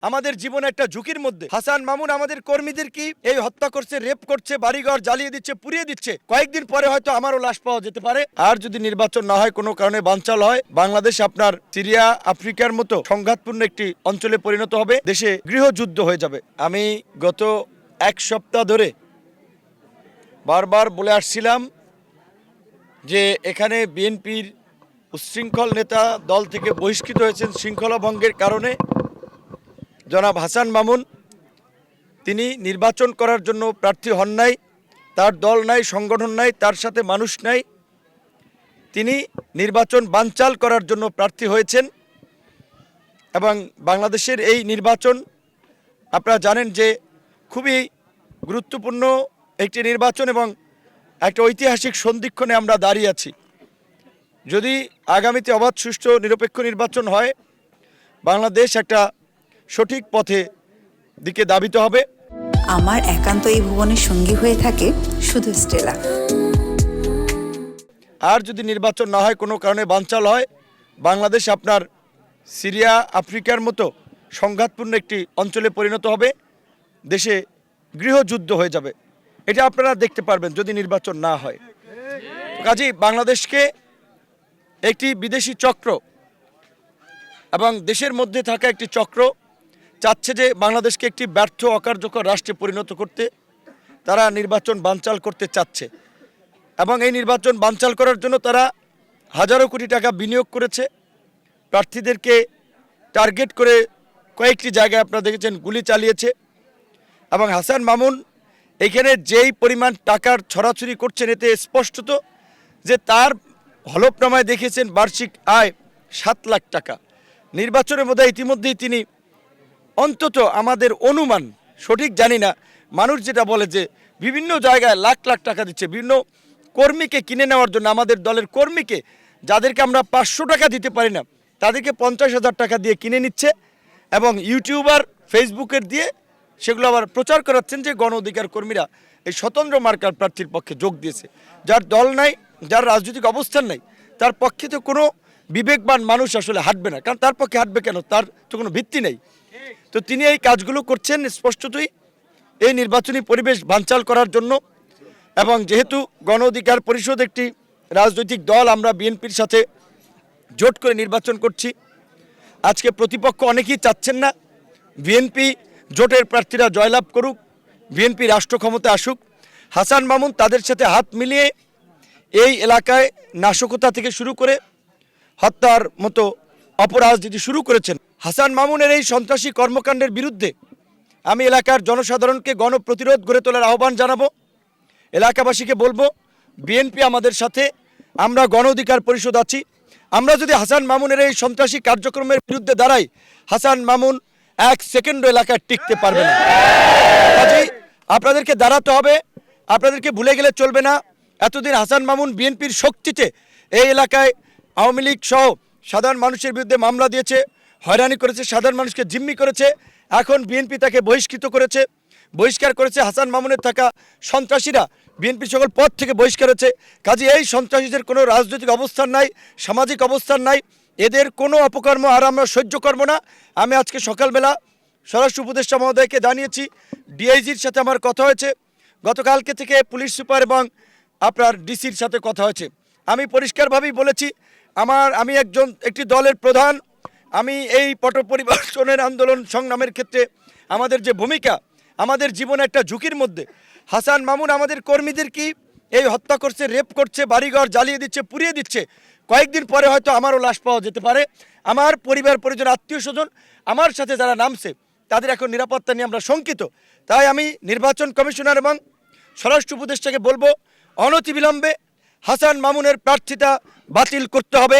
আমাদের জীবন একটা ঝুঁকির মধ্যে। হাসান মামুন আমাদের কর্মীদের কি এই হত্যা করছে, রেপ করছে, বাড়িঘর জ্বালিয়ে দিচ্ছে, পুড়িয়ে দিচ্ছে। কয়েকদিন পরে হয়তো আমারও লাশ পাওয়া যেতে পারে। আর যদি নির্বাচন না হয়, কোনো কারণে বানচাল হয়, বাংলাদেশ আপনার সিরিয়া, আফ্রিকার মতো সংঘাতপূর্ণ একটি অঞ্চলে পরিণত হবে, দেশে গৃহযুদ্ধ হয়ে যাবে। আমি গত এক সপ্তাহ ধরে বারবার বলে আসছিলাম যে এখানে বিএনপির উচ্ছৃঙ্খল নেতা দল থেকে বহিষ্কৃত হয়েছেন শৃঙ্খলা ভঙ্গের কারণে। জনাব হাসান মামুন তিনি নির্বাচন করার জন্য প্রার্থী হন নাই, তার দল নাই, সংগঠন নাই, তার সাথে মানুষ নাই। তিনি নির্বাচন বানচাল করার জন্য প্রার্থী হয়েছেন এবং বাংলাদেশের এই নির্বাচন আপনারা জানেন যে খুবই গুরুত্বপূর্ণ একটি নির্বাচন এবং একটা ঐতিহাসিক সন্ধিক্ষণে আমরা দাঁড়িয়ে আছি। যদি আগামীতে অবাধ, সুষ্ঠু, নিরপেক্ষ নির্বাচন হয়, বাংলাদেশ একটা সঠিক পথে দিকে ধাবিত হবে। আমার একান্ত এই ভুবনের সঙ্গী হয়ে থাকে শুধু স্টেলা। আর যদি নির্বাচন না হয়, কোনো কারণে বানচাল হয়, বাংলাদেশ আপনার সিরিয়া, আফ্রিকার মতো সংঘাতপূর্ণ একটি অঞ্চলে পরিণত হবে, দেশে গৃহযুদ্ধ হয়ে যাবে। এটা আপনারা দেখতে পারবেন যদি নির্বাচন না হয়। কাজেই বাংলাদেশকে একটি বিদেশি চক্র এবং দেশের মধ্যে থাকা একটি চক্র চাচ্ছে যে বাংলাদেশকে একটি ব্যর্থ, অকার্যকর রাষ্ট্রে পরিণত করতে। তারা নির্বাচন বানচাল করতে চাচ্ছে এবং এই নির্বাচন বানচাল করার জন্য তারা হাজারো কোটি টাকা বিনিয়োগ করেছে। প্রার্থীদেরকে টার্গেট করে কয়েকটি জায়গায় আপনারা দেখেছেন গুলি চালিয়েছে এবং হাসান মামুন এখানে যেই পরিমাণ টাকার ছড়াছড়ি করছেন, এতে স্পষ্টত যে তার হলফনামায় দেখেছেন বার্ষিক আয় 7 লাখ টাকা। নির্বাচনের মধ্যে ইতিমধ্যেই তিনি অন্তত আমাদের অনুমান, সঠিক জানি না, মানুষ যেটা বলে যে বিভিন্ন জায়গায় লাখ লাখ টাকা দিচ্ছে বিভিন্ন কর্মীকে কিনে নেওয়ার জন্য। আমাদের দলের কর্মীকে, যাদেরকে আমরা 500 টাকা দিতে পারি না, তাদেরকে 50,000 টাকা দিয়ে কিনে নিচ্ছে এবং ইউটিউবার, ফেসবুকের দিয়ে সেগুলো আবার প্রচার করাচ্ছেন যে গণ অধিকার কর্মীরা এই স্বতন্ত্র মার্কার প্রার্থীর পক্ষে যোগ দিয়েছে। যার দল নাই, যার রাজনৈতিক অবস্থান নাই, তার পক্ষে তো কোনো বিবেকবান মানুষ আসলে হাঁটবে না। কারণ তার পক্ষে হাঁটবে কেন? তার তো কোনো ভিত্তি নেই। তো তিনি এই কাজগুলো করছেন স্পষ্টতই এই নির্বাচনী পরিবেশ বানচাল করার জন্য। এবং যেহেতু গণ অধিকার পরিষদ একটি রাজনৈতিক দল, আমরা বিএনপির সাথে জোট করে নির্বাচন করছি। আজকে প্রতিপক্ষ অনেকেই চাচ্ছেন না বিএনপি জোটের প্রার্থীরা জয়লাভ করুক, বিএনপি রাষ্ট্র ক্ষমতায় আসুক। হাসান মামুন তাদের সাথে হাত মিলিয়ে এই এলাকায় নাশকতা থেকে শুরু করে হত্যার মতো অপরাধ যেটি শুরু করেছেন। হাসান মামুনের এই সন্ত্রাসী কর্মকাণ্ডের বিরুদ্ধে আমি এলাকার জনসাধারণকে গণপ্রতিরোধ গড়ে তোলার আহ্বান জানাবো। এলাকাবাসীকে বলবো বিএনপি আমাদের সাথে, আমরা গণ অধিকার পরিষদ আছি। আমরা যদি হাসান মামুনের এই সন্ত্রাসী কার্যক্রমের বিরুদ্ধে দাঁড়াই, হাসান মামুন 1 সেকেন্ড এলাকায় টিকতে পারবে না। কাজেই আপনাদেরকে দাঁড়াতে হবে, আপনাদেরকে ভুলে গেলে চলবে না। এতদিন হাসান মামুন বিএনপির শক্তিতে এই এলাকায় আওয়ামী লীগ সহ সাধারণ মানুষের বিরুদ্ধে মামলা দিয়েছে, হয়রানি করেছে, সাধারণ মানুষকে জিম্মি করেছে। এখন বিএনপি তাকে বহিষ্কার করেছে। হাসান মামুনের থাকা সন্ত্রাসীরা বিএনপির সকল পদ থেকে বহিষ্কার হয়েছে। কাজে এই সন্ত্রাসীদের কোনো রাজনৈতিক অবস্থান নাই, সামাজিক অবস্থান নাই, এদের কোনো অপকর্ম আর আমরা সহ্য করব না। আমি আজকে সকালবেলা স্বরাষ্ট্র উপদেষ্টা মহোদয়কে জানিয়েছি, ডিআইজির সাথে আমার কথা হয়েছে, গতকালকে থেকে পুলিশ সুপার এবং আপনার ডিসির সাথে কথা হয়েছে। আমি পরিষ্কারভাবেই বলেছি আমি একটি দলের প্রধান। আমি এই পট পরিবর্তনের আন্দোলন সংগ্রামের ক্ষেত্রে আমাদের যে ভূমিকা, আমাদের জীবন একটা ঝুঁকির মধ্যে। হাসান মামুন আমাদের কর্মীদের কি এই হত্যা করছে, রেপ করছে, বাড়িঘর জ্বালিয়ে দিচ্ছে, পুড়িয়ে দিচ্ছে। কয়েকদিন পরে হয়তো আমারও লাশ পাওয়া যেতে পারে। আমার পরিবার, পরিজন, আত্মীয় স্বজন আমার সাথে যারা নামছে, তাদের এখন নিরাপত্তা নিয়ে আমরা শঙ্কিত। তাই আমি নির্বাচন কমিশনার এবং স্বরাষ্ট্র উপদেষ্টাকে বলবো অনতিবিলম্বে হাসান মামুনের প্রার্থিতা বাতিল করতে হবে।